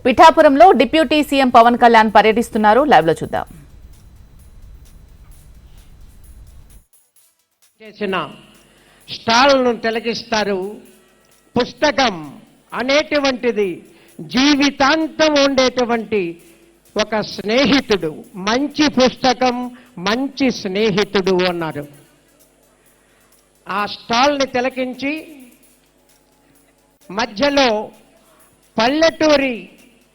పిఠాపురంలో deputy CM Pawan Kalyan పర్యటిస్తున్నారు. Live లో చూద్దాం. చేసిన స్టాల్ను తిలకిస్తారు. పుస్తకం అనేటువంటిది జీవితాంతం ఉండేటువంటి ఒక స్నేహితుడు. మంచి పుస్తకం మంచి స్నేహితుడు అన్నారు. ఆ స్టాల్ని తిలకించి మధ్యలో పల్లెటూరి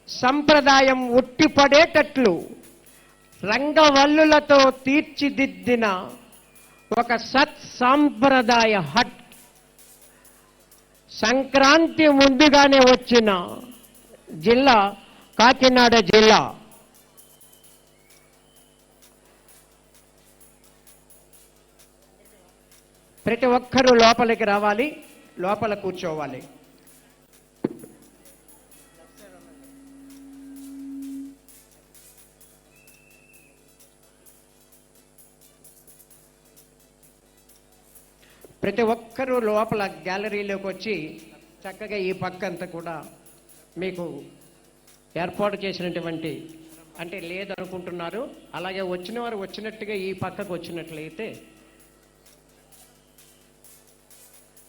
సంప్రదాయం ఉట్టిపడేటట్లు రంగవల్లులతో తీర్చిదిద్దిన ఒక సాంప్రదాయ హట్. సంక్రాంతి ముందుగానే వచ్చిన జిల్లా కాకినాడ జిల్లా. ప్రతి ఒక్కరూ లోపలికి రావాలి, లోపల కూర్చోవాలి. ప్రతి ఒక్కరూ లోపల గ్యాలరీలోకి వచ్చి చక్కగా ఈ పక్క అంతా కూడా మీకు ఏర్పాటు చేసినటువంటి అంటే లేదనుకుంటున్నారు. అలాగే వచ్చిన వారు వచ్చినట్టుగా ఈ పక్కకు వచ్చినట్లయితే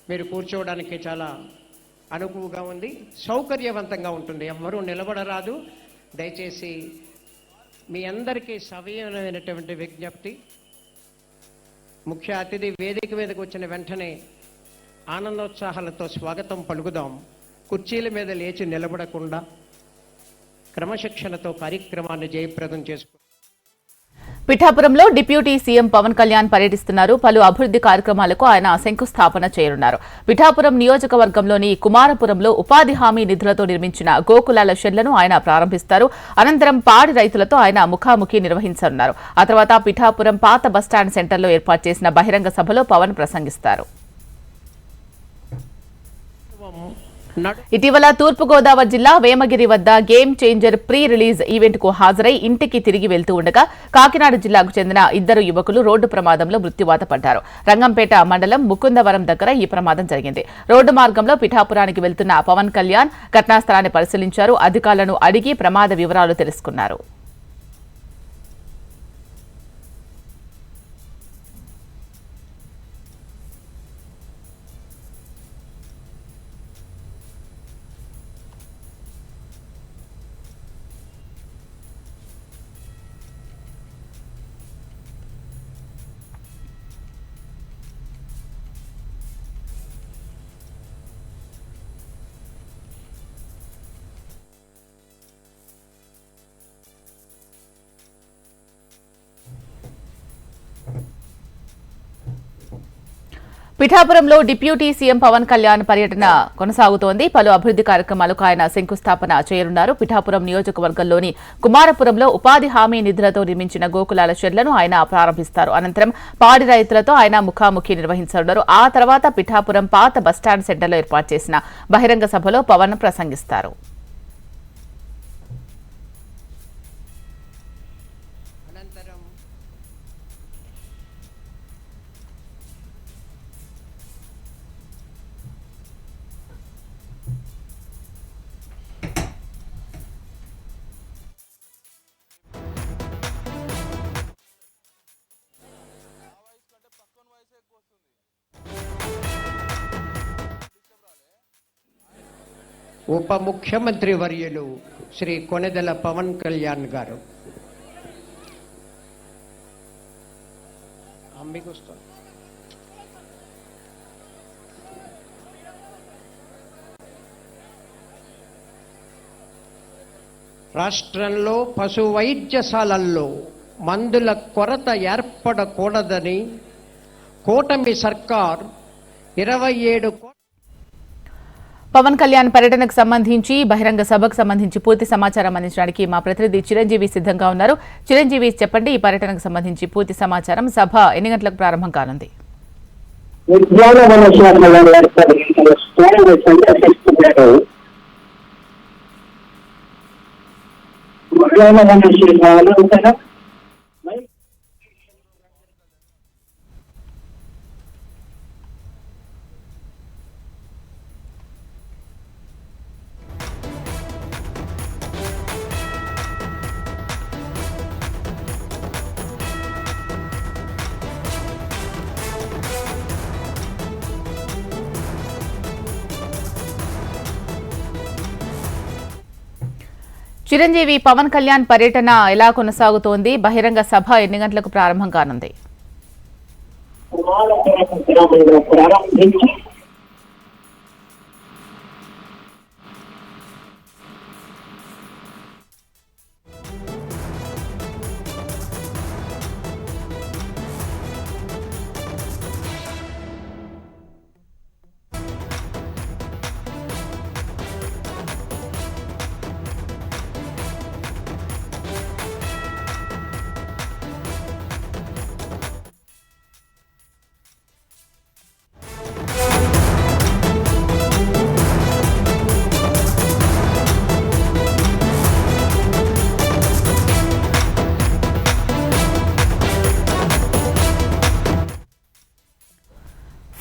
మీరు కూర్చోవడానికి చాలా అనుకువగా ఉంది, సౌకర్యవంతంగా ఉంటుంది. ఎవరూ నిలబడరాదు. దయచేసి మీ అందరికీ సవినమైనటువంటి విజ్ఞప్తి, ముఖ్య అతిథి వేదిక మీదకి వచ్చిన వెంటనే ఆనందోత్సాహాలతో స్వాగతం పలుకుదాం. కుర్చీల మీద లేచి నిలబడకుండా క్రమశిక్షణతో కార్యక్రమాన్ని జయప్రదం చేసుకుంటాం. పిఠాపురంలో డిప్యూటీ సీఎం పవన్ కళ్యాణ్ పర్యటిస్తున్నారు. పలు అభివృద్ధి కార్యక్రమాలకు ఆయన శంకుస్థాపన చేయనున్నారు. పిఠాపురం నియోజకవర్గంలోని కుమారపురంలో ఉపాధి హామీ నిధులతో నిర్మించిన గోకులాల షెడ్లను ఆయన ప్రారంభిస్తారు. అనంతరం పాడి రైతులతో ఆయన ముఖాముఖి నిర్వహించనున్నారు. ఆ తర్వాత పిఠాపురం పాత బస్టాండ్ సెంటర్లో ఏర్పాటు చేసిన బహిరంగ సభలో పవన్ ప్రసంగిస్తారు. ఇటీవల తూర్పుగోదావరి జిల్లా వేమగిరి వద్ద game changer pre release event కు హాజరై ఇంటికి తిరిగి వెళ్తూ ఉండగా కాకినాడ జిల్లాకు చెందిన 2 యువకులు రోడ్డు ప్రమాదంలో మృత్యువాత పడ్డారు. రంగంపేట మండలం ముకుందవరం దగ్గర ఈ ప్రమాదం జరిగింది. రోడ్డు మార్గంలో పిఠాపురానికి వెళ్తున్న పవన్ కళ్యాణ్ ఘటనాస్థలాన్ని పరిశీలించారు. అధికారులను అడిగి ప్రమాద వివరాలు తెలుసుకున్నారు. పిఠాపురంలో డిప్యూటీ సీఎం పవన్ కళ్యాణ్ పర్యటన కొనసాగుతోంది. పలు అభివృద్ధి కార్యక్రమాలకు ఆయన శంకుస్థాపన చేయనున్నారు. పిఠాపురం నియోజకవర్గంలోని కుమారపురంలో ఉపాధి హామీ నిధులతో నిర్మించిన గోకులాల షెడ్లను ఆయన ప్రారంభిస్తారు. అనంతరం పాడి రైతులతో ఆయన ముఖాముఖి నిర్వహించనున్నారు. ఆ తర్వాత పిఠాపురం పాత బస్టాండ్ సెంటర్లో ఏర్పాటు చేసిన బహిరంగ సభలో పవన్ ప్రసంగిస్తారు. ఉప ముఖ్యమంత్రి వర్యులు శ్రీ కొణిదెల పవన్ కళ్యాణ్ గారు రాష్ట్రంలో పశు వైద్యశాలల్లో మందుల కొరత ఏర్పడకూడదని కూటమి సర్కార్ 27 పవన్ కళ్యాణ్ పర్యటనకు సంబంధించి బహిరంగ సభకు సంబంధించి పూర్తి సమాచారం అందించడానికి మా ప్రతినిధి చిరంజీవి సిద్ధంగా ఉన్నారు. చిరంజీవి, చెప్పండి, ఈ పర్యటనకు సంబంధించి పూర్తి సమాచారం. సభ ఎన్ని గంటలకు ప్రారంభం కానుంది? చిరంజీవి పవన్ కళ్యాణ్ పర్యటన ఎలా కొనసాగుతోంది? బహిరంగ సభ ఎన్ని గంటలకు ప్రారంభం కానుంది?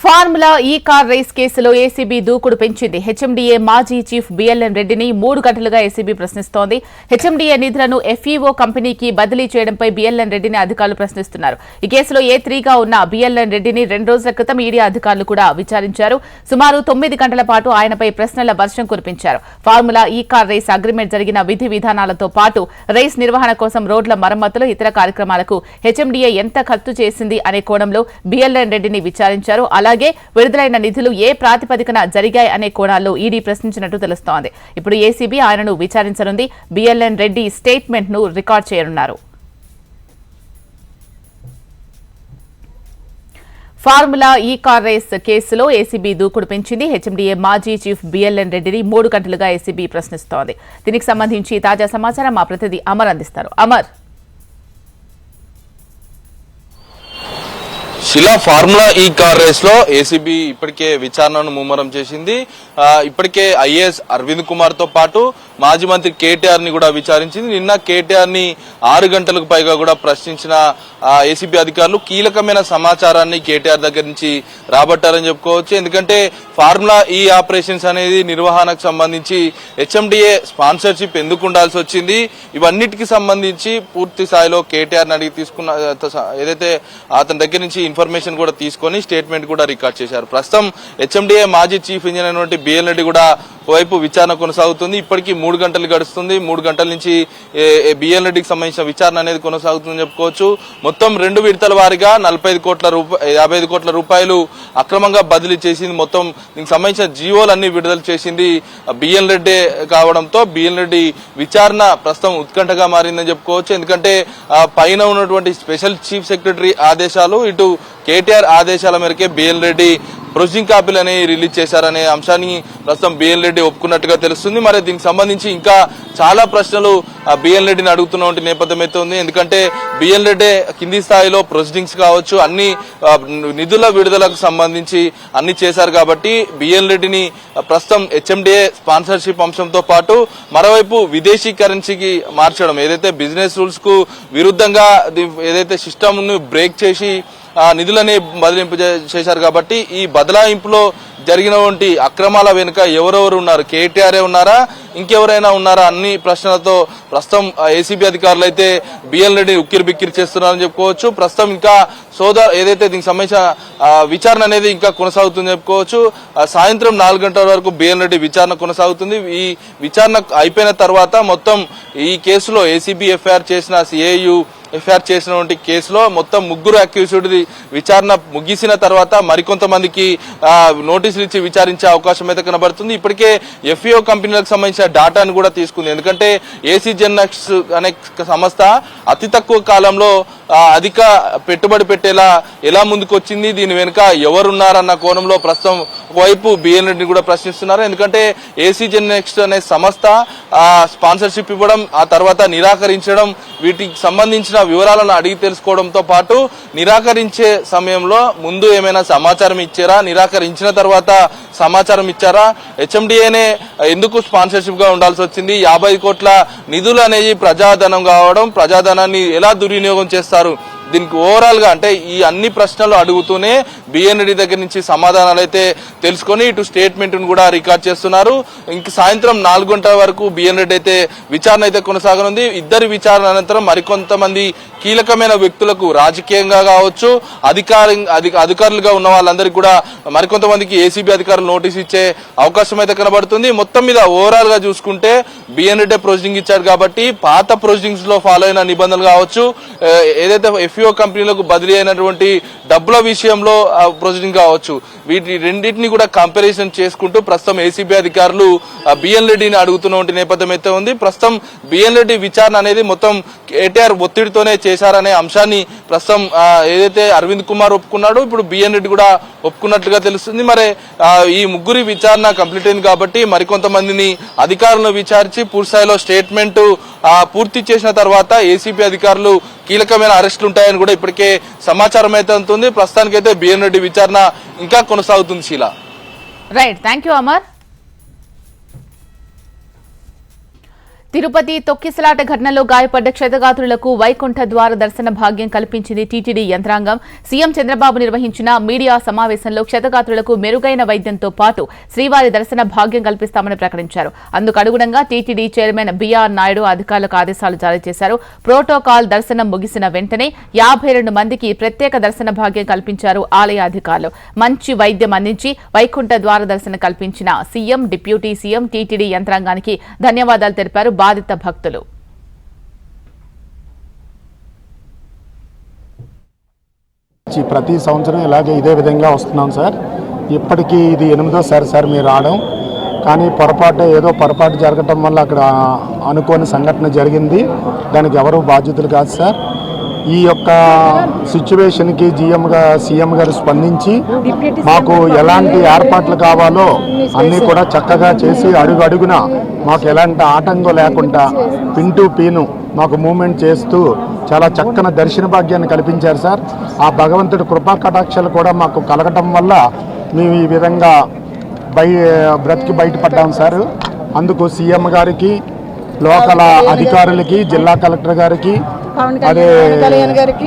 ఫార్ములా ఈ కార్ రేస్ కేసులో ఏసీబీ దూకుడు పెంచింది. హెచ్ఎండీఏ మాజీ చీఫ్ బిఎల్ఎన్ రెడ్డిని 3 గంటలుగా ఏసీబీ ప్రశ్నిస్తోంది. హెచ్ఎండీఏ నిధులను ఎఫ్ఈఓ కంపెనీకి బదిలీ చేయడంపై బిఎల్ఎన్ రెడ్డిని అధికారులు ప్రశ్నిస్తున్నారు. ఈ కేసులో ఏ3గా ఉన్న బిఎల్ఎన్ రెడ్డిని 2 రోజుల క్రితం ఈడీ అధికారులు కూడా విచారించారు. సుమారు 9 గంటల పాటు ఆయనపై ప్రశ్నల వర్షం కురిపించారు. ఫార్ములా ఈ కార్ రేస్ అగ్రిమెంట్ జరిగిన విధి విధానాలతో పాటు రేస్ నిర్వహణ కోసం రోడ్ల మరమ్మతులు, ఇతర కార్యక్రమాలకు హెచ్ఎండీఏ ఎంత ఖర్చు చేసింది అనే కోణంలో బిఎల్ఎన్ రెడ్డిని విచారించారు. అలాగే విడుదలైన నిధులు ఏ ప్రాతిపదికన జరిగాయి అనే కోణాల్లో ఈడీ ప్రశ్నించినట్టు తెలుస్తోంది. ఇప్పుడు ఏసీబీ ఆయనను విచారించనుంది. బిఎల్ఎన్ రెడ్డి స్టేట్మెంట్ ను రికార్డ్ చేయనున్నారు. ఫార్ములా ఈ కార్ రేస్ కేసులో ఏసీబీ దూకుడు పెంచింది. హెచ్ఎండీఏ మాజీ చీఫ్ బిఎల్ఎన్ రెడ్డిని 3 గంటలుగా ఏసీబీ ప్రశ్నిస్తోంది. దీనికి సంబంధించి తాజా సమాచారం మా ప్రతినిధి అమర్ అందిస్తారు. అమర్, శిలా, ఫార్ములా ఈ కార్ రేస్ లో ఏసీబీ ఇప్పటికే విచారణను ముమ్మరం చేసింది. ఇప్పటికే ఐఏఎస్ అరవింద్ కుమార్ తో పాటు మాజీ మంత్రి కేటీఆర్ ని కూడా విచారించింది. నిన్న కేటీఆర్ ని 6 గంటలకు పైగా కూడా ప్రశ్నించిన ఏసీబీ అధికారులు కీలకమైన సమాచారాన్ని కేటీఆర్ దగ్గర నుంచి రాబట్టారని చెప్పుకోవచ్చు. ఎందుకంటే ఫార్ములా ఈ ఆపరేషన్స్ అనేది నిర్వహణకు సంబంధించి హెచ్ఎండిఏ స్పాన్సర్షిప్ ఎందుకు ఉండాల్సి వచ్చింది, ఇవన్నిటికి సంబంధించి పూర్తి స్థాయిలో కేటీఆర్ అడిగి తీసుకున్న ఏదైతే అతని దగ్గర నుంచి ఇన్ఫర్మేషన్ కూడా తీసుకొని స్టేట్మెంట్ కూడా రికార్డ్ చేశారు. ప్రస్తుతం హెచ్ఎండిఏ మాజీ చీఫ్ ఇంజనీర్ అయినటువంటి బిఎల్ రెడ్డి కూడా వైపు విచారణ కొనసాగుతుంది. ఇప్పటికీ 3 గంటలు గడుస్తుంది. 3 గంటల నుంచి బిఎల్ రెడ్డికి సంబంధించిన విచారణ అనేది కొనసాగుతుందని చెప్పుకోవచ్చు. మొత్తం 2 విడతల వారీగా 55 కోట్ల రూపాయలు అక్రమంగా బదిలీ చేసింది. మొత్తం దీనికి సంబంధించిన జీవోలన్నీ విడుదల చేసింది బిఎల్ రెడ్డి కావడంతో బిఎల్ రెడ్డి విచారణ ప్రస్తుతం ఉత్కంఠగా మారిందని చెప్పుకోవచ్చు. ఎందుకంటే పైన ఉన్నటువంటి స్పెషల్ చీఫ్ సెక్రటరీ ఆదేశాలు, ఇటు కేటీఆర్ ఆదేశాల మేరకే బిఎల్ రెడ్డి ప్రొసీడింగ్ కాపీలు అనేవి రిలీజ్ చేశారనే అంశాన్ని ప్రస్తుతం బిఎల్ రెడ్డి ఒప్పుకున్నట్టుగా తెలుస్తుంది. మరి దీనికి సంబంధించి ఇంకా చాలా ప్రశ్నలు బిఎల్ రెడ్డిని అడుగుతున్న నేపథ్యం అయితే ఉంది. ఎందుకంటే బిఎల్ రెడ్డి కింది స్థాయిలో ప్రొసీడింగ్స్ కావచ్చు, అన్ని నిధుల విడుదలకు సంబంధించి అన్ని చేశారు కాబట్టి బిఎల్ రెడ్డిని ప్రస్తుతం హెచ్ఎండిఏ స్పాన్సర్షిప్ అంశంతో పాటు మరోవైపు విదేశీ కరెన్సీకి మార్చడం, ఏదైతే బిజినెస్ రూల్స్ కు విరుద్ధంగా ఏదైతే సిస్టమ్ ను బ్రేక్ చేసి నిధులని బదిలింపు చేశారు కాబట్టి ఈ బదలాయింపులో జరిగినటువంటి అక్రమాల వెనుక ఎవరెవరు ఉన్నారు, కేటీఆర్ఏ ఉన్నారా, ఇంకెవరైనా ఉన్నారా అన్ని ప్రశ్నలతో ప్రస్తుతం ఏసీబీ అధికారులు అయితే బిఎల్ రెడ్డి ఉక్కిరి బిక్కిరి చేస్తున్నారని చెప్పుకోవచ్చు. ప్రస్తుతం ఇంకా ఏదైతే దీనికి సంబంధించిన విచారణ అనేది ఇంకా కొనసాగుతుందని చెప్పుకోవచ్చు. సాయంత్రం 4 గంటల వరకు బిఎల్ రెడ్డి విచారణ కొనసాగుతుంది. ఈ విచారణ అయిపోయిన తర్వాత మొత్తం ఈ కేసులో ఏసీబీ ఎఫ్ఐఆర్ చేసిన సిఐయు ఎఫ్ఐఆర్ చేసినటువంటి కేసులో మొత్తం 3 అక్యూజ్డ్ విచారణ ముగిసిన తర్వాత మరికొంతమందికి నోటీసులు ఇచ్చి విచారించే అవకాశం అయితే కనబడుతుంది. ఇప్పటికే ఎఫ్ఈఓ కంపెనీలకు సంబంధించిన డాటాను కూడా తీసుకుంది. ఎందుకంటే ఏసీజెన్ఎక్స్ అనే సంస్థ అతి తక్కువ కాలంలో అధిక పెట్టుబడి పెట్టేలా ఎలా ముందుకు వచ్చింది, దీని వెనుక ఎవరున్నారన్న కోణంలో ప్రస్తుతం ఒకవైపు బిఎల్ రెడ్డిని కూడా ప్రశ్నిస్తున్నారు. ఎందుకంటే ఏసీజెన్ఎక్స్ అనే సంస్థ స్పాన్సర్షిప్ ఇవ్వడం, ఆ తర్వాత నిరాకరించడం, వీటికి సంబంధించిన వివరాలను అడిగి తెలుసుకోవడంతో పాటు నిరాకరించే సమయంలో ముందు ఏమైనా సమాచారం ఇచ్చారా, నిరాకరించిన తర్వాత సమాచారం ఇచ్చారా, హెచ్ఎండిఏనే ఎందుకు స్పాన్సర్షిప్ గా ఉండాల్సి వచ్చింది, 50 కోట్ల నిధులు అనేది ప్రజాధనం కావడం, ప్రజాధనాన్ని ఎలా దుర్వినియోగం చేస్తారు, దీనికి ఓవరాల్ గా అంటే ఈ అన్ని ప్రశ్నలు అడుగుతూనే బిఎన్ రెడ్డి దగ్గర నుంచి సమాధానాలు అయితే తెలుసుకొని ఇటు స్టేట్మెంట్ కూడా రికార్డ్ చేస్తున్నారు. ఇంక సాయంత్రం 4 గంటల వరకు బిఎన్ రెడ్డి అయితే విచారణ అయితే కొనసాగనుంది. ఇద్దరి విచారణ అనంతరం మరికొంతమంది కీలకమైన వ్యక్తులకు రాజకీయంగా కావచ్చు అధికారులుగా ఉన్న వాళ్ళందరికీ కూడా మరికొంతమందికి ఏసీబీ అధికారులు నోటీస్ ఇచ్చే అవకాశం అయితే కనబడుతుంది. మొత్తం మీద ఓవరాల్ గా చూసుకుంటే బిఎన్ రెడ్డి ప్రొసీడింగ్ ఇచ్చారు కాబట్టి పాత ప్రొసీడింగ్స్ లో ఫాలో అయిన నిబంధనలు కావచ్చు, ఏదైతే ఎఫ్ఈఓ కంపెనీలకు బదిలీ అయినటువంటి డబ్బుల విషయంలో ప్రొసీడింగ్ కావచ్చు, వీటి రెండింటిని కూడా కంపారిజన్ చేసుకుంటూ ప్రస్తుతం ఏసీబీ అధికారులు బిఎన్ రెడ్డిని అడుగుతున్న నేపథ్యం అయితే ఉంది. ప్రస్తుతం బిఎన్ రెడ్డి విచారణ అనేది మొత్తం కేటీఆర్ ఒత్తిడితోనే చేశారనే అంశాన్ని ప్రస్తుతం ఏదైతే అరవింద్ కుమార్ ఒప్పుకున్నాడు, ఇప్పుడు బిఎన్ రెడ్డి కూడా ఒప్పుకున్నట్టుగా తెలుస్తుంది. మరి ఈ ముగ్గురి విచారణ కంప్లీట్ అయింది కాబట్టి మరికొంతమందిని అధికారులను విచారించి పూర్తిస్థాయిలో స్టేట్మెంట్ పూర్తి చేసిన తర్వాత ఏసీబీ అధికారులు కీలకమైన అరెస్టులు ఉంటాయని కూడా ఇప్పటికే సమాచారం అయితే ఉంటుంది. ప్రస్తుతానికైతే బిఎన్ రెడ్డి విచారణ ఇంకా కొనసాగుతుంది. Sheela, right, thank you Amar. Tirupati తొక్కిసలాట ఘటనలో గాయపడ్డ క్షతగాత్రులకు వైకుంఠ ద్వార దర్శన భాగ్యం కల్పించింది టీటీడీ యంత్రాంగం. సీఎం చంద్రబాబు నిర్వహించిన మీడియా సమావేశంలో క్షతగాత్రులకు మెరుగైన వైద్యంతో పాటు శ్రీవారి దర్శన భాగ్యం కల్పిస్తామని ప్రకటించారు. అందుకు అనుగుణంగా టీటీడీ చైర్మన్ బిఆర్ నాయుడు అధికారులకు ఆదేశాలు జారీ చేశారు. ప్రోటోకాల్ దర్శనం ముగిసిన వెంటనే 52 మందికి ప్రత్యేక దర్శన భాగ్యం కల్పించారు ఆలయ అధికారులు. మంచి వైద్యం అందించి వైకుంఠ ద్వార దర్శనం కల్పించిన సీఎం, డిప్యూటీ సీఎం, టీటీడీ యంత్రాంగానికి ధన్యవాదాలు తెలిపారు బాధిత భక్తులు. ప్రతి సంవత్సరం ఇలాగే ఇదే విధంగా వస్తున్నాం సార్. ఇప్పటికీ ఇది 8వ సారి మీరు రావడం, కానీ ఏదో పొరపాటు జరగటం వల్ల అక్కడ అనుకోని సంఘటన జరిగింది. దానికి ఎవరు బాధ్యతలు కాదు సార్. ఈ యొక్క సిచ్యువేషన్కి సీఎం గారు స్పందించి మాకు ఎలాంటి ఏర్పాట్లు కావాలో అన్నీ కూడా చక్కగా చేసి అడుగున మాకు ఎలాంటి ఆటంకం లేకుండా పిన్ టు పిన్ మాకు మూమెంట్ చేస్తూ చాలా చక్కని దర్శన భాగ్యాన్ని కల్పించారు సార్. ఆ భగవంతుడి కృపా కటాక్షాలు కూడా మాకు కలగటం వల్ల మేము ఈ విధంగా బ్రతికి బయటపడ్డాం సార్. అందుకు సీఎం గారికి, లోకల్ అధికారులకి, జిల్లా కలెక్టర్ గారికి, అదే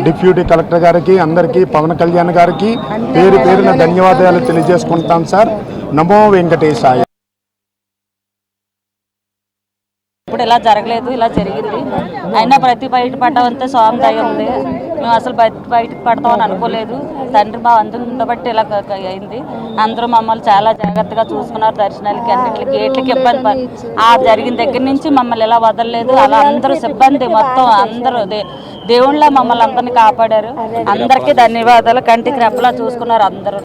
డిప్యూటీ కలెక్టర్ గారికి, అందరికీ, పవన్ కళ్యాణ్ గారికి పేరున ధన్యవాదాలు తెలియజేసుకుంటాం సార్. నమో వెంకటేశాయ. ఇప్పుడు ఇలా జరగలేదు, ఇలా జరిగింది. అయినా బయటపడ్డామంటే స్వామి దయ ఉంది. మేము అసలు బయటకు పడతామని అనుకోలేదు. తండ్రి మా అందరం బట్టి ఇలా అయింది. అందరూ మమ్మల్ని చాలా జాగ్రత్తగా చూసుకున్నారు. దర్శనాలకి అన్నింటికి గేట్లకి ఇబ్బంది ఆ జరిగిన దగ్గర నుంచి మమ్మల్ని ఇలా వదలలేదు. అలా అందరూ సిబ్బంది మొత్తం అందరూ దేవుళ్ళ మమ్మల్ని అందరినీ కాపాడారు. అందరికీ ధన్యవాదాలు. కంటికి రెప్పలా చూసుకున్నారు అందరూ.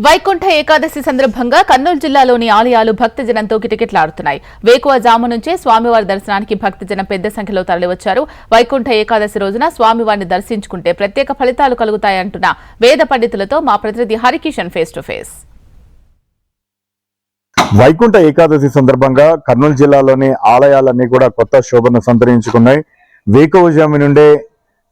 వైకుంఠ ఏకాదశి సందర్భంగా కర్నూలు జిల్లాలోని ఆలయాలు భక్తజనంతో కిటకిటలాడుతున్నాయి. వేకువజాము నుంచే స్వామివారి దర్శనానికి భక్తజనం పెద్ద సంఖ్యలో తరలివచ్చారు. వైకుంఠ ఏకాదశి రోజున స్వామివారిని దర్శించుకుంటే ప్రత్యేక ఫలితాలు కలుగుతాయంటున్న వేద పండితులతో మా ప్రతినిధి Harikishan face to face. Vaikuntha Ekadashi సందర్భంగా కర్నూలు జిల్లాలోని ఆలయాలన్నీ కూడా కొత్త శోభను సంతరించుకున్నాయి. వేకువజాము నుండే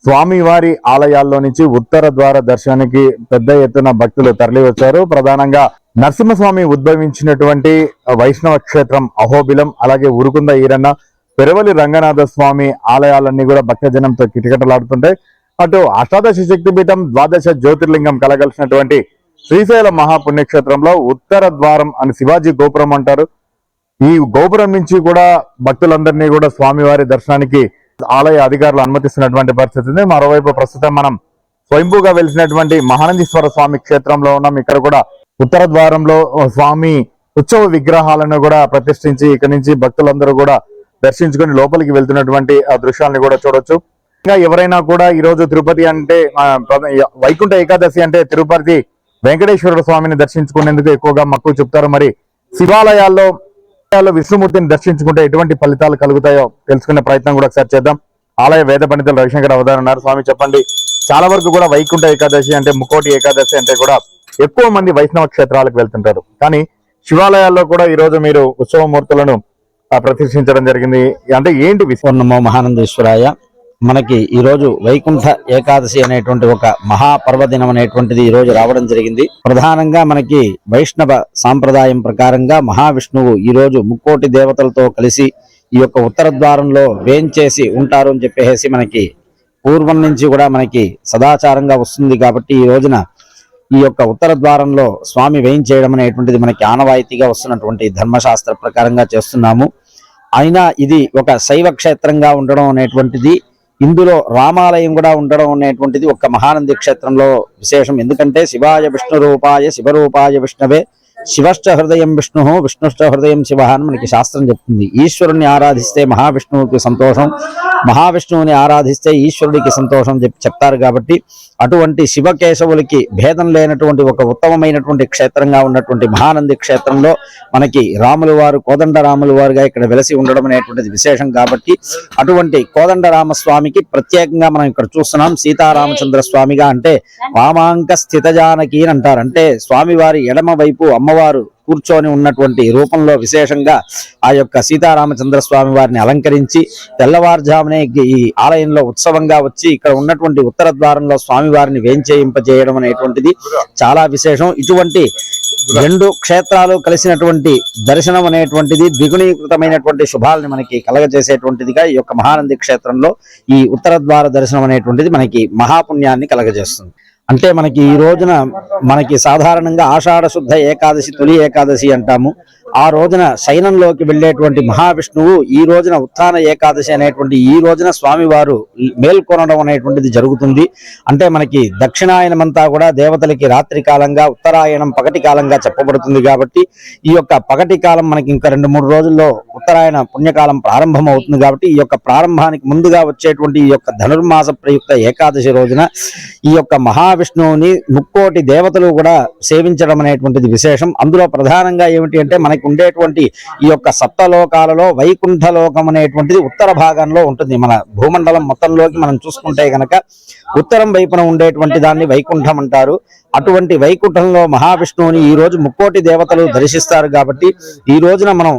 స్వామివారి ఆలయాల్లో నుంచి ఉత్తర ద్వార దర్శనానికి పెద్ద ఎత్తున భక్తులు తరలి వచ్చారు. ప్రధానంగా నరసింహస్వామి ఉద్భవించినటువంటి వైష్ణవ క్షేత్రం అహోబిలం, అలాగే ఉరుకుంద ఈరన్న, పెరవలి రంగనాథ స్వామి ఆలయాలన్నీ కూడా భక్తజనంతో కిటకిటలాడుతుంటాయి. అటు అష్టాదశ శక్తిపీఠం, ద్వాదశ జ్యోతిర్లింగం కలగలిసినటువంటి శ్రీశైల మహాపుణ్యక్షేత్రంలో ఉత్తర ద్వారం అని శివాజీ గోపురం అంటారు. ఈ గోపురం నుంచి కూడా భక్తులందరినీ కూడా స్వామివారి దర్శనానికి ఆలయ అధికారులు అనుమతిస్తున్నటువంటి పరిస్థితి ఉంది. మరోవైపు ప్రస్తుతం మనం స్వయంభూగా వెలిసినటువంటి మహానందీశ్వర స్వామి క్షేత్రంలో ఉన్నాం. ఇక్కడ కూడా ఉత్తర ద్వారంలో స్వామి ఉత్సవ విగ్రహాలను కూడా ప్రతిష్ఠించి ఇక్కడ నుంచి భక్తులందరూ కూడా దర్శించుకొని లోపలికి వెళ్తున్నటువంటి ఆ దృశ్యాలను కూడా చూడొచ్చు. ఇంకా ఎవరైనా కూడా ఈ రోజు తిరుపతి అంటే వైకుంఠ ఏకాదశి అంటే తిరుపతి వెంకటేశ్వర స్వామిని దర్శించుకునేందుకు ఎక్కువగా మక్కువ చెప్తారు. మరి శివాలయాల్లో విష్ణుమూర్తిని దర్శించుకుంటే ఎటువంటి ఫలితాలు కలుగుతాయో తెలుసుకునే ప్రయత్నం కూడా ఒకసారి చేద్దాం. ఆలయ వేద పండితులు రవిశంకర్ అవధానున్నారు. స్వామి చెప్పండి, చాలా వరకు కూడా వైకుంఠ ఏకాదశి అంటే, ముక్కోటి ఏకాదశి అంటే కూడా ఎక్కువ మంది వైష్ణవ క్షేత్రాలకు వెళ్తుంటారు. కానీ శివాలయాల్లో కూడా ఈ రోజు మీరు ఉత్సవ మూర్తులను ప్రతిష్ఠించడం జరిగింది. అంటే ఏంటి నమో మహానందేశ్వరాయ. మనకి ఈ రోజు వైకుంఠ ఏకాదశి అనేటువంటి ఒక మహాపర్వదినం అనేటువంటిది ఈ రోజు రావడం జరిగింది. ప్రధానంగా మనకి వైష్ణవ సాంప్రదాయం ప్రకారంగా మహావిష్ణువు ఈ రోజు ముక్కోటి దేవతలతో కలిసి ఈ యొక్క ఉత్తర ద్వారంలో వేంచేసి ఉంటారు అని చెప్పేసి మనకి పూర్వం నుంచి కూడా మనకి సదాచారంగా వస్తుంది కాబట్టి ఈ రోజున ఈ యొక్క ఉత్తర ద్వారంలో స్వామి వేయించేయడం అనేటువంటిది మనకి ఆనవాయితీగా వస్తున్నటువంటి ధర్మశాస్త్ర ప్రకారంగా చేస్తున్నాము. అయినా ఇది ఒక శైవ క్షేత్రంగా ఉండడం అనేటువంటిది, ఇందులో రామాలయం కూడా ఉండడం అనేటువంటిది ఒక మహానంది క్షేత్రంలో విశేషం. ఎందుకంటే శివాయ విష్ణు రూపాయ శివరూపాయ విష్ణవే శివశ్చ హృదయం విష్ణు విష్ణుశ్చ హృదయం శివ అని మనకి శాస్త్రం చెప్తుంది. ఈశ్వరుని ఆరాధిస్తే మహావిష్ణువుకి సంతోషం, మహావిష్ణువుని ఆరాధిస్తే ఈశ్వరుడికి సంతోషం చెప్తారు. కాబట్టి అటువంటి శివకేశవులకి భేదం లేనటువంటి ఒక ఉత్తమమైనటువంటి క్షేత్రంగా ఉన్నటువంటి మహానంది క్షేత్రంలో మనకి రాముల వారు కోదండ రాముల వారుగా ఇక్కడ వెలసి ఉండడం అనేటువంటిది విశేషం. కాబట్టి అటువంటి కోదండరామస్వామికి ప్రత్యేకంగా మనం ఇక్కడ చూస్తున్నాం. సీతారామచంద్ర స్వామిగా అంటే వామాంక స్థిత జానకి అని అంటారు. అంటే స్వామివారి ఎడమ వైపు అమ్మవారు కూర్చొని ఉన్నటువంటి రూపంలో విశేషంగా ఆ యొక్క సీతారామచంద్ర స్వామి వారిని అలంకరించి తెల్లవారుజామునే ఈ ఆలయంలో ఉత్సవంగా వచ్చి ఇక్కడ ఉన్నటువంటి ఉత్తర ద్వారంలో స్వామి వారిని వేంచేయింపజేయడం అనేటువంటిది చాలా విశేషం. ఇటువంటి రెండు క్షేత్రాలు కలిసినటువంటి దర్శనం అనేటువంటిది ద్విగుణీకృతమైనటువంటి శుభాలని మనకి కలగజేసేటువంటిదిగా ఈ యొక్క మహానంది క్షేత్రంలో ఈ ఉత్తర ద్వార దర్శనం అనేటువంటిది మనకి మహాపుణ్యాన్ని కలగజేస్తుంది. అంటే మనకి ఈ రోజున మనకి సాధారణంగా ఆషాఢ శుద్ధ ఏకాదశి తొలి ఏకాదశి అంటాము. ఆ రోజున శయనంలోకి వెళ్ళేటువంటి మహావిష్ణువు ఈ రోజున ఉత్థాన ఏకాదశి అనేటువంటి ఈ రోజున స్వామివారు మేల్కొనడం అనేటువంటిది జరుగుతుంది. అంటే మనకి దక్షిణాయనమంతా కూడా దేవతలకి రాత్రి కాలంగా, ఉత్తరాయణం పగటి కాలంగా చెప్పబడుతుంది. కాబట్టి ఈ యొక్క పగటి కాలం మనకి ఇంకా 2-3 రోజుల్లో ఉత్తరాయణ పుణ్యకాలం ప్రారంభం అవుతుంది. కాబట్టి ఈ యొక్క ప్రారంభానికి ముందుగా వచ్చేటువంటి ఈ యొక్క ధనుర్మాస ప్రయుక్త ఏకాదశి రోజున ఈ యొక్క మహావిష్ణువుని ముక్కోటి దేవతలు కూడా సేవించడం అనేటువంటిది విశేషం. అందులో ప్రధానంగా ఏమిటి అంటే మనకి ఉండేటువంటి ఈ యొక్క సప్తలోకాలలో వైకుంఠ లోకం అనేటువంటిది ఉత్తర భాగంలో ఉంటుంది. మన భూమండలం మొత్తంలోకి మనం చూసుకుంటే గనక ఉత్తరం వైపున ఉండేటువంటి దాన్ని వైకుంఠం అంటారు. అటువంటి వైకుంఠంలో మహావిష్ణువుని ఈ రోజు ముక్కోటి దేవతలు దర్శిస్తారు. కాబట్టి ఈ రోజున మనం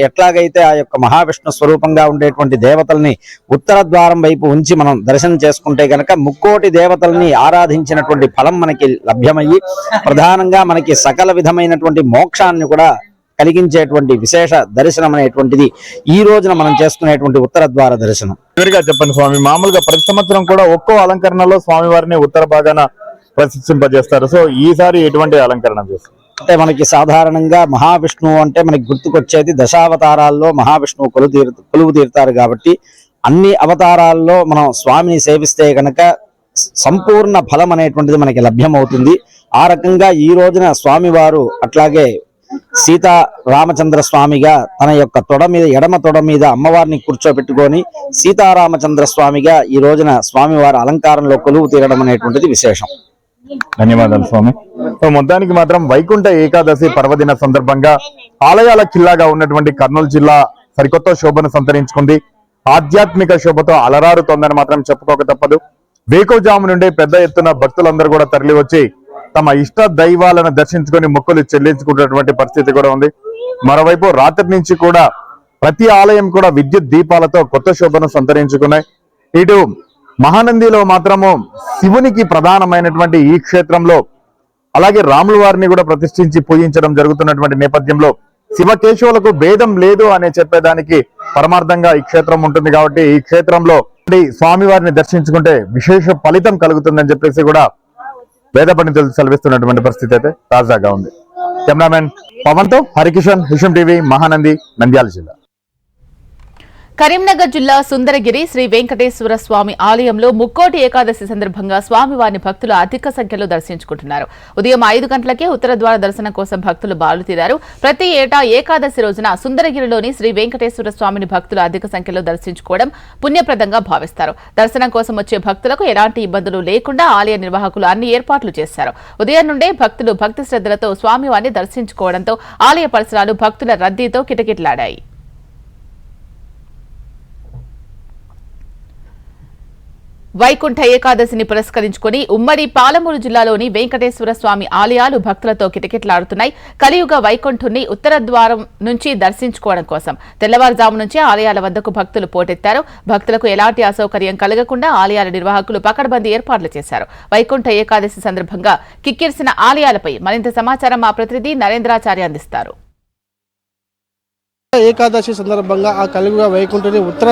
ఎట్లాగైతే ఆ యొక్క మహావిష్ణు స్వరూపంగా ఉండేటువంటి దేవతల్ని ఉత్తర ద్వారం వైపు ఉంచి మనం దర్శనం చేసుకుంటే గనక ముక్కోటి దేవతల్ని ఆరాధించినటువంటి ఫలం మనకి లభ్యమయ్యి ప్రధానంగా మనకి సకల విధమైనటువంటి మోక్షాన్ని కూడా కలిగించేటువంటి విశేష దర్శనం అనేటువంటిది ఈ రోజున మనం చేసుకునేటువంటి ఉత్తర ద్వార దర్శనం. చివరిగా చెప్పండి స్వామి, మామూలుగా ప్రతి సంవత్సరం కూడా ఒక్కో అలంకరణలో స్వామివారిని ఉత్తర భాగాన ప్రతిష్ఠింపజేస్తారు. సో ఈసారి ఎటువంటి అలంకరణ చేస్తారు? అంటే మనకి సాధారణంగా మహావిష్ణువు అంటే మనకి గుర్తుకొచ్చేది దశావతారాల్లో మహావిష్ణువు కొలువు తీరుతారు. కాబట్టి అన్ని అవతారాల్లో మనం స్వామిని సేవిస్తే కనుక సంపూర్ణ ఫలం అనేటువంటిది మనకి లభ్యమవుతుంది. ఆ రకంగా ఈ రోజున స్వామివారు అట్లాగే సీతా రామచంద్ర స్వామిగా తన యొక్క తొడ మీద, ఎడమ తొడ మీద అమ్మవారిని కూర్చోబెట్టుకొని సీతారామచంద్ర స్వామిగా ఈ రోజున స్వామివారి అలంకారంలో కొలువు తీరడం అనేటువంటిది విశేషం. ధన్యవాదాలు స్వామి. సో మొత్తానికి మాత్రం వైకుంఠ ఏకాదశి పర్వదిన సందర్భంగా ఆలయాల కిల్లాగా ఉన్నటువంటి కర్నూలు జిల్లా సరికొత్త శోభను సంతరించుకుంది. ఆధ్యాత్మిక శోభతో అలరారుతోందని మాత్రం చెప్పుకోక తప్పదు. వేకోజాము నుండి పెద్ద ఎత్తున భక్తులందరూ కూడా తరలి వచ్చి తమ ఇష్ట దైవాలను దర్శించుకొని మొక్కులు చెల్లించుకున్నటువంటి పరిస్థితి కూడా ఉంది. మరోవైపు రాత్రి నుంచి కూడా ప్రతి ఆలయం కూడా విద్యుత్ దీపాలతో కొత్త శోభను సంతరించుకున్నాయి. ఇటు మహానందిలో మాత్రము శివునికి ప్రధానమైనటువంటి ఈ క్షేత్రంలో అలాగే రాముల వారిని కూడా ప్రతిష్ఠించి పూజించడం జరుగుతున్నటువంటి నేపథ్యంలో శివకేశవులకు భేదం లేదు అనే చెప్పేదానికి పరమార్థంగా ఈ క్షేత్రం ఉంటుంది. కాబట్టి ఈ క్షేత్రంలో స్వామివారిని దర్శించుకుంటే విశేష ఫలితం కలుగుతుందని చెప్పేసి కూడా వేద పండితులు సెలవిస్తున్నటువంటి పరిస్థితి అయితే తాజాగా ఉంది. కెమెరామెన్ పవన్ తో హరికిషన్, హిషం టీవీ, మహానంది, నంద్యాల జిల్లా. కరీంనగర్ జిల్లా సుందరగిరి శ్రీ వెంకటేశ్వర స్వామి ఆలయంలో ముక్కోటి ఏకాదశి సందర్భంగా స్వామివారిని భక్తులు అధిక సంఖ్యలో దర్శించుకుంటున్నారు. ఉదయం 5 గంటలకే ఉత్తర ద్వార దర్శనం కోసం భక్తులు బారుతీరారు. ప్రతి ఏటా ఏకాదశి రోజున సుందరగిరిలోని శ్రీ వెంకటేశ్వర స్వామిని భక్తులు అధిక సంఖ్యలో దర్శించుకోవడం పుణ్యప్రదంగా భావిస్తారు. దర్శనం కోసం వచ్చే భక్తులకు ఎలాంటి ఇబ్బందులు లేకుండా ఆలయ నిర్వాహకులు అన్ని ఏర్పాట్లు చేశారు. ఉదయం నుండే భక్తులు భక్తి శ్రద్ధలతో స్వామివారిని దర్శించుకోవడంతో ఆలయ పరిసరాలు భక్తుల రద్దీతో కిటకిటలాడాయి. వైకుంఠ ఏకాదశిని పురస్కరించుకుని ఉమ్మడి పాలమూరు జిల్లాలోని వెంకటేశ్వర స్వామి ఆలయాలు భక్తులతో కిటకిటలాడుతున్నాయి. కలియుగ వైకుంఠుని ఉత్తర ద్వారం నుంచి దర్శించుకోవడం కోసం తెల్లవారుజాము నుంచి ఆలయాల వద్దకు భక్తులు పోటెత్తారు. భక్తులకు ఎలాంటి అసౌకర్యం కలగకుండా ఆలయాల నిర్వాహకులు పకడ్బందీ ఏర్పాట్లు చేశారు. వైకుంఠ ఏకాదశి సందర్భంగా కిక్కిరిసిన ఆలయాలపై మరింత సమాచారం మా ప్రతినిధి నరేంద్రాచార్య అందిస్తారు. ఏకాదశి సందర్భంగా ఆ కలియుగ వైకుంఠుని ఉత్తర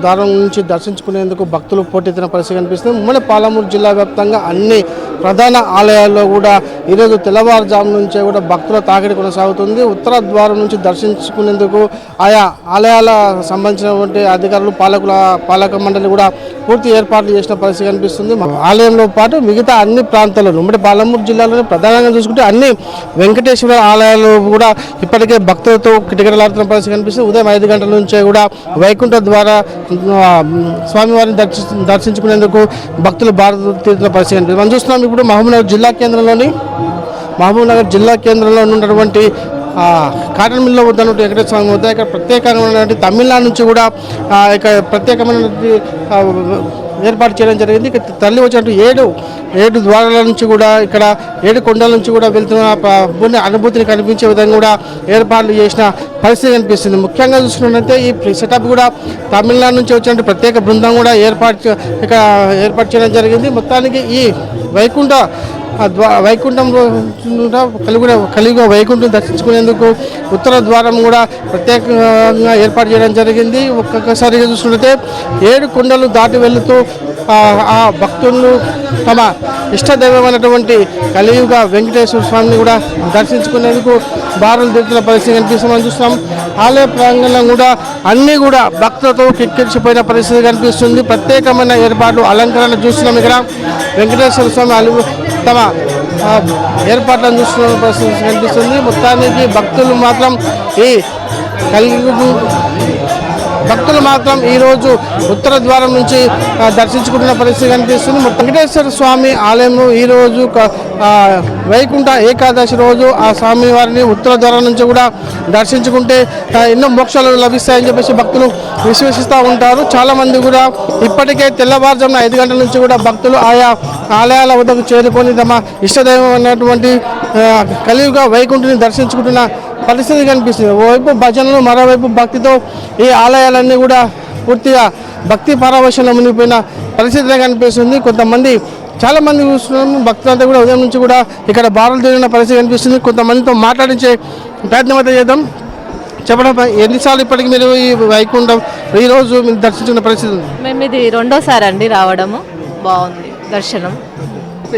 ద్వారం నుంచి దర్శించుకునేందుకు భక్తులు పోటెత్తిన పరిస్థితి కనిపిస్తుంది. ఉమ్మడి పాలమూరు జిల్లా వ్యాప్తంగా అన్ని ప్రధాన ఆలయాల్లో కూడా ఈరోజు తెల్లవారుజాము నుంచే కూడా భక్తుల తాకిడి కొనసాగుతుంది. ఉత్తర ద్వారం నుంచి దర్శించుకునేందుకు ఆయా ఆలయాల సంబంధించినటువంటి అధికారులు పాలక మండలి కూడా పూర్తి ఏర్పాట్లు చేసిన పరిస్థితి కనిపిస్తుంది. ఆలయంలో పాటు మిగతా అన్ని ప్రాంతాల్లో ఉమ్మడి పాలమూరు జిల్లాలో ప్రధానంగా చూసుకుంటే అన్ని వెంకటేశ్వర ఆలయాలు కూడా ఇప్పటికే భక్తులతో కిటకిటలాడుతున్న పరిస్థితి కనిపిస్తుంది. ఉదయం 5 గంటల నుంచే కూడా వైకుంఠ ద్వారా స్వామివారిని దర్శించుకునేందుకు భక్తులు భారత తీరుతున్న పరిస్థితి కనిపిస్తుంది. మనం చూస్తున్నాం ఇప్పుడు మహబూబ్నగర్ జిల్లా కేంద్రంలో ఉన్నటువంటి కాటన్ మిల్లో వద్దన్నట్టు వెంకటేశ్వర స్వామి వద్ద ఇక్కడ ప్రత్యేకమైనటువంటి తమిళనాడు నుంచి కూడా ఇక్కడ ప్రత్యేకమైనటువంటి ఏర్పాటు చేయడం జరిగింది. ఇక్కడ తల్లి వచ్చినట్టు ఏడు ద్వారాల నుంచి కూడా ఇక్కడ 7 కొండల నుంచి కూడా వెళ్తున్న అనుభూతిని కనిపించే విధంగా కూడా ఏర్పాట్లు చేసిన పరిస్థితి కనిపిస్తుంది. ముఖ్యంగా చూసుకున్నట్లయితే ఈ సెటప్ కూడా తమిళనాడు నుంచి వచ్చినట్టు ప్రత్యేక బృందం కూడా ఏర్పాటు చేయడం జరిగింది. మొత్తానికి ఈ వైకుంఠంలో కలియుగ వైకుంఠం దర్శించుకునేందుకు ఉత్తర ద్వారం కూడా ప్రత్యేకంగా ఏర్పాటు చేయడం జరిగింది. ఒక్కొక్కసారిగా చూసుకుంటే 7 కొండలు దాటి వెళుతూ ఆ భక్తులు తమ ఇష్టదైవమైనటువంటి కలియుగ వెంకటేశ్వర స్వామిని కూడా దర్శించుకునేందుకు బారులు తీరుతున్న పరిస్థితి కనిపిస్తుంది. మనం చూస్తున్నాం ఆలయ ప్రాంగణంలో కూడా అన్నీ కూడా భక్తులతో కిక్కిరిసిపోయిన పరిస్థితి కనిపిస్తుంది. ప్రత్యేకమైన ఏర్పాట్లు అలంకరణ చూస్తున్నాం. ఇక్కడ వెంకటేశ్వర స్వామి తమ ఏర్పాట్లను చూస్తున్న పరిస్థితి కనిపిస్తుంది. మొత్తానికి భక్తులు మాత్రం ఈరోజు ఉత్తర ద్వారం నుంచి దర్శించుకుంటున్న పరిస్థితి కనిపిస్తుంది. వెంకటేశ్వర స్వామి ఆలయంలో ఈరోజు వైకుంఠ ఏకాదశి రోజు ఆ స్వామి వారిని ఉత్తర ద్వారం నుంచి కూడా దర్శించుకుంటే ఎన్నో మోక్షాలు లభిస్తాయని చెప్పేసి భక్తులు విశ్వసిస్తూ ఉంటారు. చాలామంది కూడా ఇప్పటికే తెల్లవారుజామున 5 గంటల నుంచి కూడా భక్తులు ఆయా ఆలయాల వద్దకు చేరుకొని తమ ఇష్టదైవం అన్నటువంటి కలియుగ వైకుంఠుని దర్శించుకుంటున్న పరిస్థితి కనిపిస్తుంది. ఓవైపు భజనలు, మరోవైపు భక్తితో ఈ ఆలయాలన్నీ కూడా పూర్తిగా భక్తి పరవశంలో మునిగిపోయిన పరిస్థితి కనిపిస్తుంది. చాలామంది చూస్తున్నాము భక్తులంతా కూడా ఉదయం నుంచి కూడా ఇక్కడ బారులు తీరిన పరిస్థితి కనిపిస్తుంది. కొంతమందితో మాట్లాడించే ప్రయత్నం అయితే చేద్దాం. చెప్పడం ఎన్నిసార్లు ఇప్పటికి మీరు ఈ వైకుంఠం ఈరోజు మీరు దర్శించుకున్న పరిస్థితి ఉంది? మేము ఇది 2వ సారి రావడము, బాగుంది దర్శనం.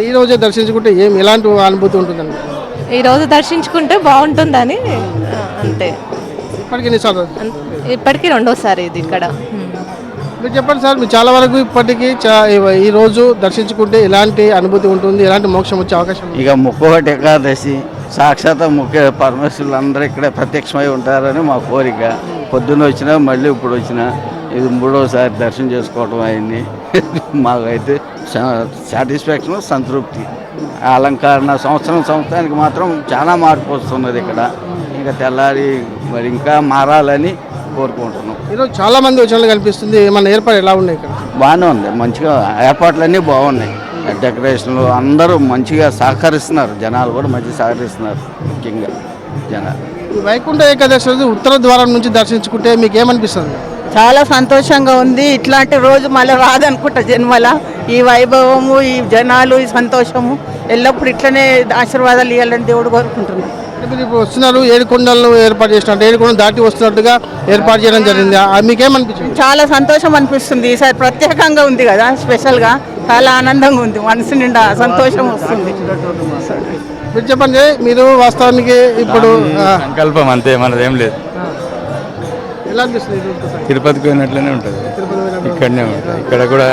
ఈ రోజే దర్శించుకుంటే ఎలాంటి అనుభూతి ఉంటుందండి? ఈరోజు దర్శించుకుంటే బాగుంటుందని అంతే. ఇప్పటికీ 2వ సారి ఇది ఇక్కడ. మీరు చెప్పండి సార్, మీరు చాలా వరకు ఇప్పటికీ ఈ రోజు దర్శించుకుంటే ఎలాంటి అనుభూతి ఉంటుంది, ఎలాంటి మోక్షం వచ్చే అవకాశం? ఇక ముక్కోటి ఏకాదశి సాక్షాత్ ముఖ్య పరమేశ్వరులు అందరూ ఇక్కడే ప్రత్యక్షమై ఉంటారని మా కోరిక. పొద్దున్న వచ్చినా మళ్ళీ ఇప్పుడు వచ్చినా ఇది 3వసారి దర్శనం చేసుకోవడం అయింది. మాకైతే సాటిస్ఫాక్షన్, సంతృప్తి. అలంకరణ సంవత్సరానికి మాత్రం చాలా మార్పు వస్తున్నది ఇక్కడ. ఇంకా తెల్లారి మరి ఇంకా మారాలని కోరుకుంటున్నాం. ఈరోజు చాలా మంది వచ్చినట్లు కనిపిస్తుంది. ఏమన్నా ఏర్పాటు ఎలా ఉన్నాయి ఇక్కడ? బాగానే ఉంది, మంచిగా ఏర్పాట్లన్నీ బాగున్నాయి. డెకరేషన్లు అందరూ మంచిగా సహకరిస్తున్నారు, జనాలు కూడా మంచిగా సహకరిస్తున్నారు. ముఖ్యంగా జనాలు వైకుంఠ ఏకాదశి రోజు ఉత్తర ద్వారం నుంచి దర్శించుకుంటే మీకు ఏమనిపిస్తుంది? చాలా సంతోషంగా ఉంది. ఇట్లాంటి రోజు మళ్ళీ రాదనుకుంటా జన్మల. ఈ వైభవము, ఈ జనాలు, ఈ సంతోషము ఎల్లప్పుడు ఇట్లనే ఆశీర్వాదాలు ఇవ్వాలని దేవుడు కోరుకుంటున్నాను. ఇప్పుడు వస్తున్నారు 7 కొండలను ఏర్పాటు చేసినట్టు 7 కొండలు దాటి వస్తున్నట్టుగా ఏర్పాటు చేయడం జరిగింది. మీకేమనిపించింది? చాలా సంతోషం అనిపిస్తుంది. ఈసారి ప్రత్యేకంగా ఉంది కదా, స్పెషల్గా చాలా ఆనందంగా ఉంది. మనసు నిండా సంతోషం వస్తుంది. మీరు చెప్పండి, మీరు వాస్తవానికి ఇప్పుడు సంకల్పం అంతే, మనదేం లేదు. ఎలా అనిపిస్తుంది? తిరుపతికి పోయినట్లనే ఉంటుంది, ఇక్కడనే ఉంటుంది. ఇక్కడ కూడా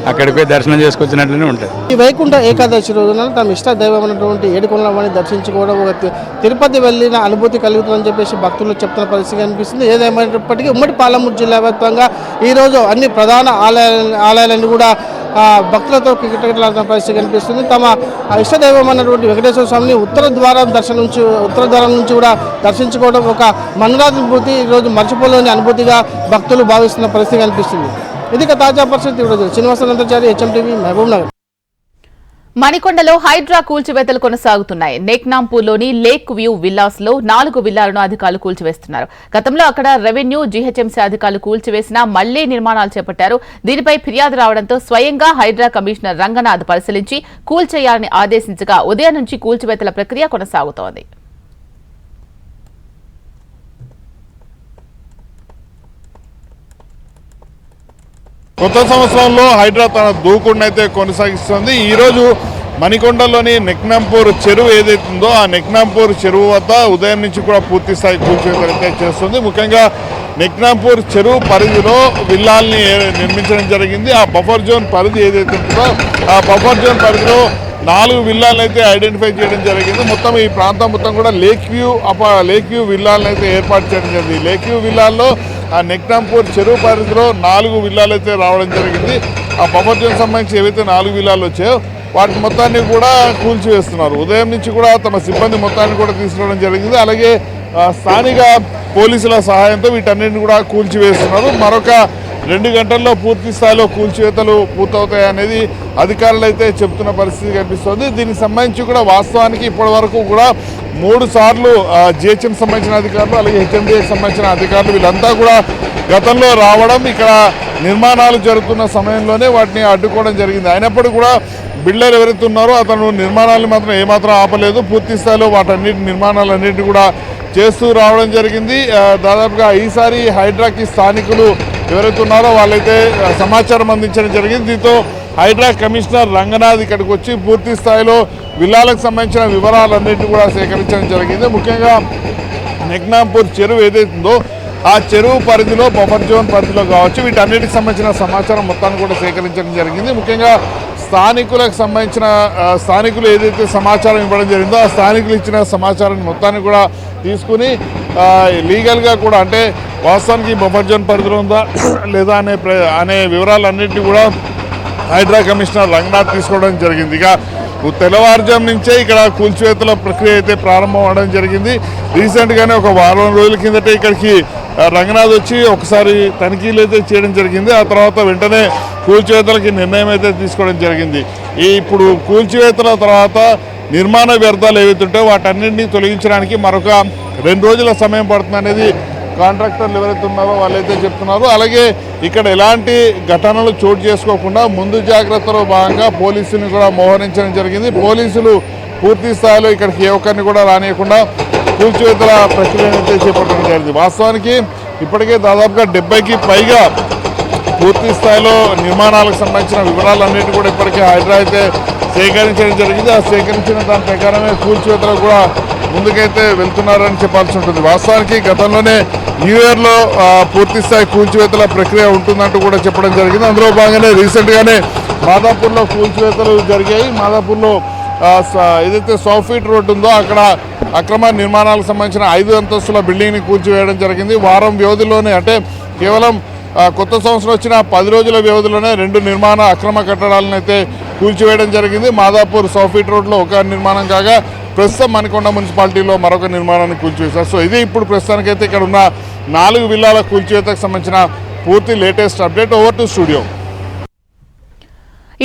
అక్కడికి పోయి దర్శనం చేసుకొచ్చినట్లనే ఉంటుంది. ఈ వైకుంఠ ఏకాదశి రోజున తమ ఇష్ట దైవమైనటువంటి 7 కొండలని దర్శించుకోవడం, ఒక తిరుపతి వెళ్ళిన అనుభూతి కలుగుతుందని చెప్పేసి భక్తులు చెప్తున్న పరిస్థితి కనిపిస్తుంది. ఏదేమైనప్పటికీ ఉమ్మడి పాలమూరు జిల్లా వ్యాప్తంగా ఈరోజు అన్ని ప్రధాన ఆలయాలన్నీ కూడా భక్తులతో కిటకిటలాడుతున్న పరిస్థితి కనిపిస్తుంది. తమ ఇష్టదైవం అన్నటువంటి వెంకటేశ్వర స్వామిని ఉత్తర ద్వారం నుంచి కూడా దర్శించుకోవడం ఒక మనురానుభూతి, ఈరోజు మర్చిపోలేని అనుభూతిగా భక్తులు భావిస్తున్న పరిస్థితి కనిపిస్తుంది. ఇది తాజా పరిస్థితి. ఈరోజు శ్రీనివాసనందచారి, HM TV, మహబూబ్ నగర్. మణికొండలో హైడ్రా కూల్చివేతలు కొనసాగుతున్నాయి. నేక్నాంపూర్లోని లేక్ వ్యూ విల్లాస్ లో 4 విల్లాలను అధికారులు కూల్చివేస్తున్నారు. గతంలో అక్కడ రెవెన్యూ, GHMC అధికారులు కూల్చివేసినా మళ్లీ నిర్మాణాలు చేపట్టారు. దీనిపై ఫిర్యాదు రావడంతో స్వయంగా హైడ్రా కమిషనర్ రంగనాథ్ పరిశీలించి కూల్చేయాలని ఆదేశించగా ఉదయం నుంచి కూల్చివేతల ప్రక్రియ కొనసాగుతోంది. కొత్త సంవత్సరంలో హైడ్రా తన దూకుడునైతే కొనసాగిస్తుంది. ఈరోజు మణికొండలోని నెక్నాంపూర్ చెరువు ఏదైతుందో ఆ నెక్నాంపూర్ చెరువు వద్ద ఉదయం నుంచి కూడా పూర్తి స్థాయి కూల్చివేత చేస్తుంది. ముఖ్యంగా నెక్నాంపూర్ చెరువు పరిధిలో విల్లాల్ని నిర్మించడం జరిగింది. ఆ బఫర్ జోన్ పరిధి ఏదైతే ఉంటుందో ఆ బఫర్ జోన్ పరిధిలో 4 విల్లాలను అయితే ఐడెంటిఫై చేయడం జరిగింది. మొత్తం ఈ ప్రాంతం మొత్తం కూడా లేక్ వ్యూ విల్లాలను అయితే ఏర్పాటు చేయడం జరిగింది. లేక్ వ్యూ విల్లాల్లో ఆ నెక్నాంపూర్ చెరువు పరిధిలో 4 విల్లాలు అయితే రావడం జరిగింది. ఆ బఫర్ జోన్ సంబంధించి ఏవైతే 4 విల్లాలు వచ్చాయో వాటి మొత్తాన్ని కూడా కూల్చివేస్తున్నారు. ఉదయం నుంచి కూడా తమ సిబ్బంది మొత్తాన్ని కూడా తీసుకురావడం జరిగింది. అలాగే స్థానిక పోలీసుల సహాయంతో వీటన్నిటిని కూడా కూల్చివేస్తున్నారు. మరొక 2 గంటల్లో పూర్తి స్థాయిలో కూల్చివేతలు పూర్తవుతాయనేది అధికారులు అయితే చెప్తున్న పరిస్థితి కనిపిస్తుంది. దీనికి సంబంధించి కూడా వాస్తవానికి ఇప్పటి వరకు కూడా 3 సార్లు జిహెచ్ఎం సంబంధించిన అధికారులు అలాగే హెచ్ఎండిఏకి సంబంధించిన అధికారులు వీళ్ళంతా కూడా గతంలో రావడం ఇక్కడ నిర్మాణాలు జరుగుతున్న సమయంలోనే వాటిని అడ్డుకోవడం జరిగింది. అయినప్పటికీ కూడా బిల్డర్ ఎవరైతే ఉన్నారో అతను నిర్మాణాలను మాత్రం ఏమాత్రం ఆపలేదు. పూర్తి స్థాయిలో నిర్మాణాలన్నింటినీ కూడా చేస్తూ రావడం జరిగింది. దాదాపుగా ఈసారి హైడ్రాకి స్థానికులు ఎవరైతే ఉన్నారో వాళ్ళైతే సమాచారం అందించడం జరిగింది. దీంతో హైడ్రా కమిషనర్ రంగనాథ్ ఇక్కడికి వచ్చి పూర్తి స్థాయిలో విల్లాలకు సంబంధించిన వివరాలన్నింటినీ కూడా సేకరించడం జరిగింది. ముఖ్యంగా నెక్నాంపూర్ చెరువు ఏదైతుందో ఆ చెరువు పరిధిలో బఫర్ జోన్ పరిధిలో కావచ్చు వీటన్నిటికి సంబంధించిన సమాచారం మొత్తాన్ని కూడా సేకరించడం జరిగింది. ముఖ్యంగా స్థానికులకు సంబంధించిన స్థానికులు ఏదైతే సమాచారం ఇవ్వడం జరిగిందో ఆ స్థానికులు ఇచ్చిన సమాచారాన్ని మొత్తాన్ని కూడా తీసుకుని లీగల్గా కూడా అంటే వాస్తవానికి బఫర్ జోన్ పరిధిలో ఉందా లేదా అనే వివరాలన్నింటినీ కూడా హైడ్రా కమిషనర్ రంగనాథ్ తీసుకోవడం జరిగింది. ఇక తెల్లవారుజాము నుంచే ఇక్కడ కూల్చివేతల ప్రక్రియ అయితే ప్రారంభం అవడం జరిగింది. రీసెంట్గానే ఒక వారం రోజుల కిందటే ఇక్కడికి రంగనాథ్ వచ్చి ఒకసారి తనిఖీలు అయితే చేయడం జరిగింది. ఆ తర్వాత వెంటనే కూల్చివేతలకి నిర్ణయం అయితే తీసుకోవడం జరిగింది. ఇప్పుడు కూల్చివేతల తర్వాత నిర్మాణ వ్యర్థాలు ఏవైతే ఉంటాయో వాటన్నింటినీ తొలగించడానికి మరొక 2 రోజుల సమయం పడుతుంది అనేది కాంట్రాక్టర్లు ఎవరైతే ఉన్నారో వాళ్ళైతే చెప్తున్నారు. అలాగే ఇక్కడ ఎలాంటి ఘటనలు చోటు చేసుకోకుండా ముందు జాగ్రత్తలో భాగంగా పోలీసుని కూడా మోహరించడం జరిగింది. పోలీసులు పూర్తి స్థాయిలో ఇక్కడికి ఏ ఒక్కరిని కూడా రానియకుండా కూల్చివేతల ప్రక్రియను అయితే చేపట్టడం జరిగింది. వాస్తవానికి ఇప్పటికే దాదాపుగా 70కి పైగా పూర్తి స్థాయిలో నిర్మాణాలకు సంబంధించిన వివరాలన్నిటి కూడా ఇప్పటికే హైడ్రా అయితే సేకరించడం జరిగింది. ఆ సేకరించిన దాని ప్రకారమే కూల్చివేతలు కూడా ముందుకైతే వెళ్తున్నారని చెప్పాల్సి ఉంటుంది. వాస్తవానికి గతంలోనే న్యూ ఇయర్లో పూర్తి స్థాయి కూల్చివేతల ప్రక్రియ ఉంటుందంటూ కూడా చెప్పడం జరిగింది. అందులో భాగంగానే రీసెంట్గానే మాదాపూర్లో కూల్చివేతలు జరిగాయి. మాదాపూర్లో ఏదైతే 100 ఫీట్ రోడ్డు ఉందో అక్కడ అక్రమ నిర్మాణాలకు సంబంధించిన 5 అంతస్తుల బిల్డింగ్ని కూల్చివేయడం జరిగింది. వారం వ్యవధిలోనే అంటే కేవలం కొత్త సంవత్సరం వచ్చిన 10 రోజుల వ్యవధిలోనే 2 నిర్మాణ అక్రమ కట్టడాలను అయితే కూల్చివేయడం జరిగింది. మాదాపూర్ 100 ఫీట్ రోడ్లో ఒక నిర్మాణం కాగా ప్రస్తుతం మణికొండ మున్సిపాలిటీలో మరొక నిర్మాణాన్ని కూల్చివేశారు. సో ఇది ఇప్పుడు ప్రస్తుతానికైతే ఇక్కడ ఉన్న 4 విల్లాల కూల్చివేతకు సంబంధించిన పూర్తి latest update. Over to studio.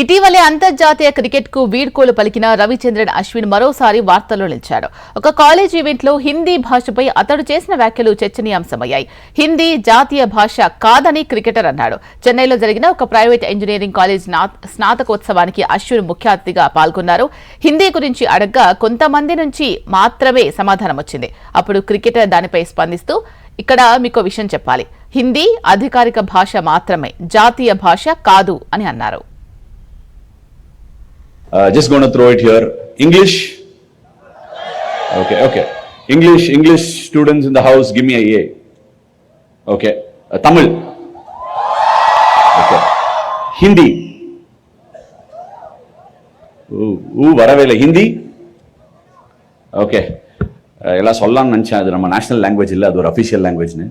ఇటీవలే అంతర్జాతీయ క్రికెట్ కు వీడ్కోలు పలికిన రవిచంద్రన్ అశ్విన్ మరోసారి వార్తల్లో నిలిచాడు. ఒక కాలేజ్ ఈవెంట్ లో హిందీ భాషపై అతడు చేసిన వ్యాఖ్యలు చర్చనీయాంశమయ్యాయి. హిందీ జాతీయ భాష కాదని క్రికెటర్ అన్నాడు. చెన్నైలో జరిగిన ఒక ప్రైవేట్ ఇంజనీరింగ్ కాలేజ్ స్నాతకోత్సవానికి అశ్విన్ ముఖ్య అతిథిగా పాల్గొన్నారు. హిందీ గురించి అడగ్గా కొంతమంది నుంచి మాత్రమే సమాధానం వచ్చింది. అప్పుడు క్రికెటర్ దానిపై స్పందిస్తూ ఇక్కడ మీకు విషయం చెప్పాలి, హిందీ అధికారిక భాష మాత్రమే, జాతీయ భాష కాదు అని అన్నారు. Just going to throw it here. English. Okay. English students in the house, give me a A. Okay. Tamil. Okay. Hindi. Varavela Hindi. Okay. Ela sollam nancha adu nama national language illa adu official language ne.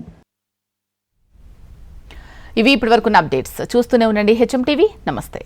ఇవి ఇప్పటివరకున్న updates. చూస్తూనే ఉండండి HM TV. నమస్తే.